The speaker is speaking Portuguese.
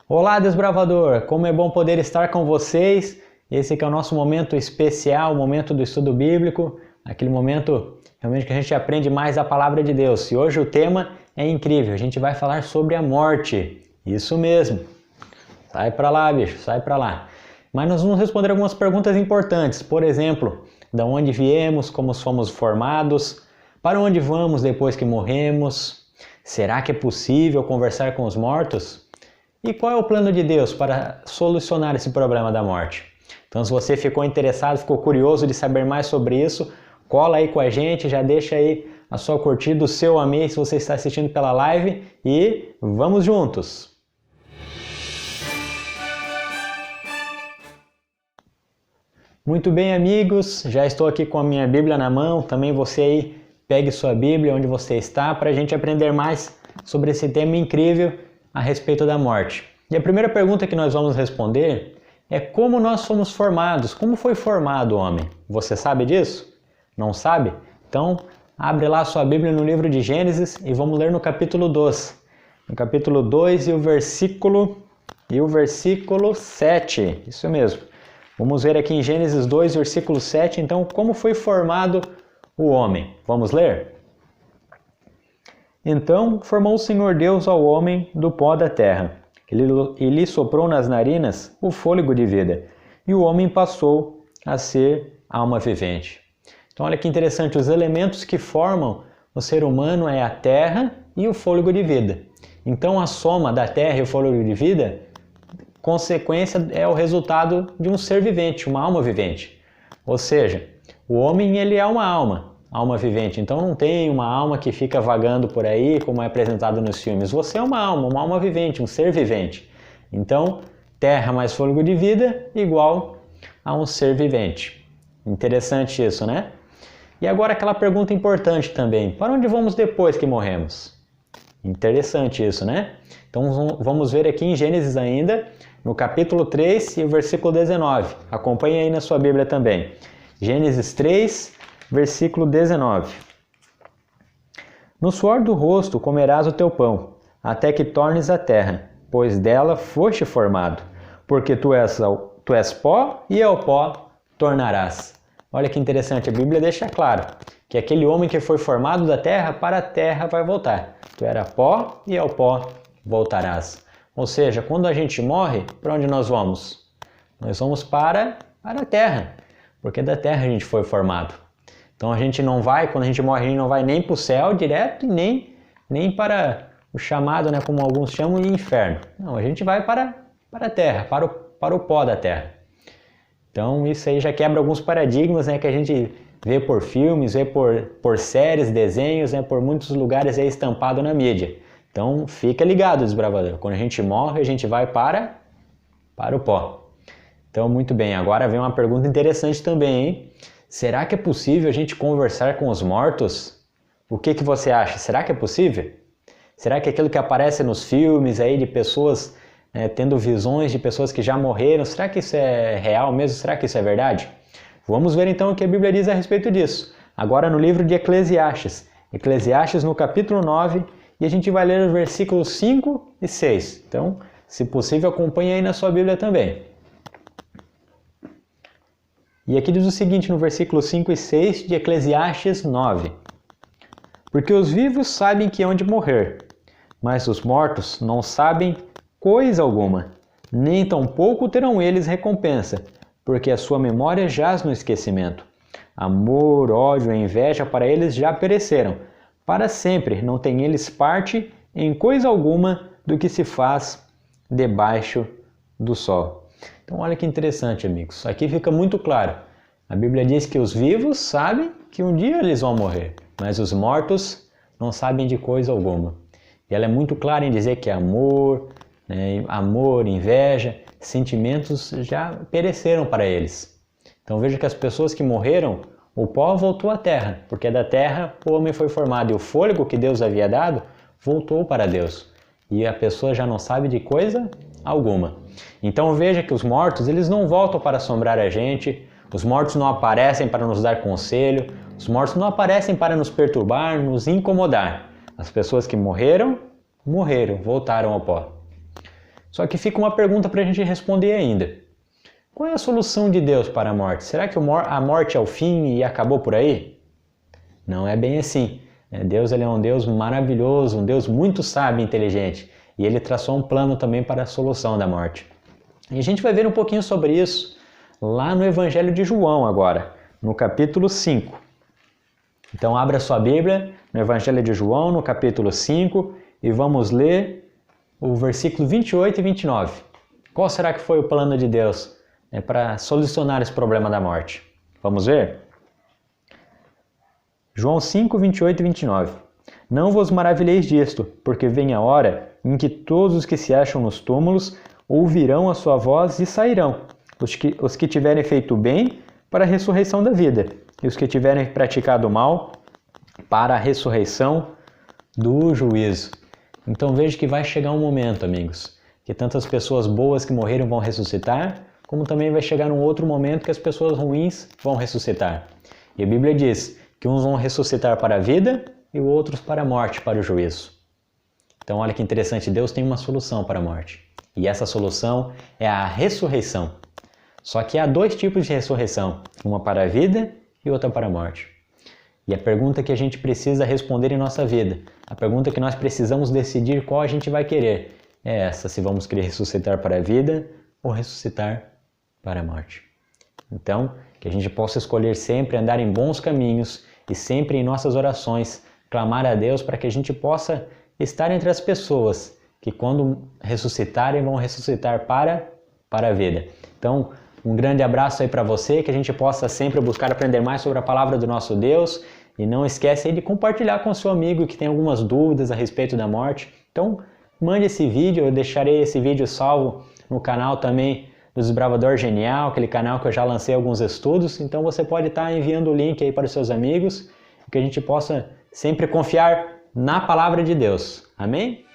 Olá, desbravador! Como é bom poder estar com vocês. Esse que é o nosso momento especial, o momento do estudo bíblico, aquele momento realmente que a gente aprende mais a palavra de Deus. E hoje o tema é incrível, a gente vai falar sobre a morte. Isso mesmo. Sai pra lá, bicho, sai pra lá. Mas nós vamos responder algumas perguntas importantes. Por exemplo, de onde viemos, como somos formados, para onde vamos depois que morremos, será que é possível conversar com os mortos? E qual é o plano de Deus para solucionar esse problema da morte? Então, se você ficou interessado, ficou curioso de saber mais sobre isso, cola aí com a gente, já deixa aí a sua curtida, o seu amém se você está assistindo pela live e vamos juntos! Muito bem, amigos, já estou aqui com a minha Bíblia na mão, também você aí pegue sua Bíblia onde você está para a gente aprender mais sobre esse tema incrível a respeito da morte. E a primeira pergunta que nós vamos responder é como nós fomos formados, como foi formado o homem? Você sabe disso? Não sabe? Então, abre lá sua Bíblia no livro de Gênesis e vamos ler no capítulo 2. No capítulo 2 e o versículo 7, isso mesmo. Vamos ver aqui em Gênesis 2, versículo 7, então, como foi formado o homem. Vamos ler? Então formou o Senhor Deus ao homem do pó da terra. Ele lhe soprou nas narinas o fôlego de vida, e o homem passou a ser alma vivente. Então olha que interessante, os elementos que formam o ser humano é a terra e o fôlego de vida. Então a soma da terra e o fôlego de vida, consequência é o resultado de um ser vivente, uma alma vivente. Ou seja, o homem ele é uma alma vivente. Então não tem uma alma que fica vagando por aí, como é apresentado nos filmes. Você é uma alma vivente, um ser vivente. Então, terra mais fôlego de vida igual a um ser vivente. Interessante isso, né? E agora aquela pergunta importante também. Para onde vamos depois que morremos? Interessante isso, né? Então vamos ver aqui em Gênesis ainda, no capítulo 3 e o versículo 19. Acompanhe aí na sua Bíblia também. Gênesis 3, versículo 19. No suor do rosto comerás o teu pão, até que tornes a terra, pois dela foste formado, porque tu és pó e ao pó tornarás. Olha que interessante, a Bíblia deixa claro que aquele homem que foi formado da terra, para a terra vai voltar. Tu era pó e ao pó voltarás. Ou seja, quando a gente morre, para onde nós vamos? Nós vamos para a terra, porque da terra a gente foi formado. Então a gente não vai, quando a gente morre, a gente não vai nem para o céu direto e nem para o chamado, né, como alguns chamam, de inferno. Não, a gente vai para a terra, para o pó da terra. Então isso aí já quebra alguns paradigmas, né, que a gente vê por filmes, vê por séries, desenhos, né, por muitos lugares aí estampado na mídia. Então fica ligado, desbravador. Quando a gente morre, a gente vai para o pó. Então muito bem, agora vem uma pergunta interessante também, hein? Será que é possível a gente conversar com os mortos? O que você acha? Será que é possível? Será que aquilo que aparece nos filmes aí de pessoas tendo visões de pessoas que já morreram, será que isso é real mesmo? Será que isso é verdade? Vamos ver então o que a Bíblia diz a respeito disso. Agora no livro de Eclesiastes. Eclesiastes no capítulo 9 e a gente vai ler os versículos 5 e 6. Então, se possível, acompanhe aí na sua Bíblia também. E aqui diz o seguinte no versículo 5 e 6 de Eclesiastes 9. Porque os vivos sabem que hão de morrer, mas os mortos não sabem coisa alguma, nem tampouco terão eles recompensa, porque a sua memória jaz no esquecimento. Amor, ódio e inveja para eles já pereceram. Para sempre não têm eles parte em coisa alguma do que se faz debaixo do sol. Então olha que interessante, amigos. Aqui fica muito claro. A Bíblia diz que os vivos sabem que um dia eles vão morrer, mas os mortos não sabem de coisa alguma. E ela é muito clara em dizer que amor, inveja, sentimentos já pereceram para eles. Então veja que as pessoas que morreram, o pó voltou à terra, porque da terra o homem foi formado e o fôlego que Deus havia dado voltou para Deus. E a pessoa já não sabe de coisa alguma. Então veja que os mortos, eles não voltam para assombrar a gente, os mortos não aparecem para nos dar conselho, os mortos não aparecem para nos perturbar, nos incomodar. As pessoas que morreram, voltaram ao pó. Só que fica uma pergunta para a gente responder ainda. Qual é a solução de Deus para a morte? Será que a morte é o fim e acabou por aí? Não é bem assim. Deus ele é um Deus maravilhoso, um Deus muito sábio e inteligente. E ele traçou um plano também para a solução da morte. E a gente vai ver um pouquinho sobre isso lá no Evangelho de João agora, no capítulo 5. Então abra sua Bíblia no Evangelho de João, no capítulo 5, e vamos ler o versículo 28 e 29. Qual será que foi o plano de Deus para solucionar esse problema da morte? Vamos ver? João 5, 28 e 29. Não vos maravilheis disto, porque vem a hora em que todos os que se acham nos túmulos ouvirão a sua voz e sairão. Os que tiverem feito bem para a ressurreição da vida, e os que tiverem praticado mal para a ressurreição do juízo. Então veja que vai chegar um momento, amigos, que tantas pessoas boas que morreram vão ressuscitar, como também vai chegar um outro momento que as pessoas ruins vão ressuscitar. E a Bíblia diz que uns vão ressuscitar para a vida e outros para a morte, para o juízo. Então olha que interessante, Deus tem uma solução para a morte. E essa solução é a ressurreição. Só que há dois tipos de ressurreição, uma para a vida e outra para a morte. E a pergunta que a gente precisa responder em nossa vida, a pergunta que nós precisamos decidir qual a gente vai querer, é essa, se vamos querer ressuscitar para a vida ou ressuscitar para a morte. Então, que a gente possa escolher sempre andar em bons caminhos e sempre em nossas orações clamar a Deus para que a gente possa estar entre as pessoas que quando ressuscitarem vão ressuscitar para a vida. Então, um grande abraço aí para você, que a gente possa sempre buscar aprender mais sobre a palavra do nosso Deus e não esquece aí de compartilhar com o seu amigo que tem algumas dúvidas a respeito da morte. Então, mande esse vídeo, eu deixarei esse vídeo salvo no canal também do Desbravador Genial, aquele canal que eu já lancei alguns estudos, então você pode estar enviando o link aí para os seus amigos, que a gente possa sempre confiar na palavra de Deus. Amém?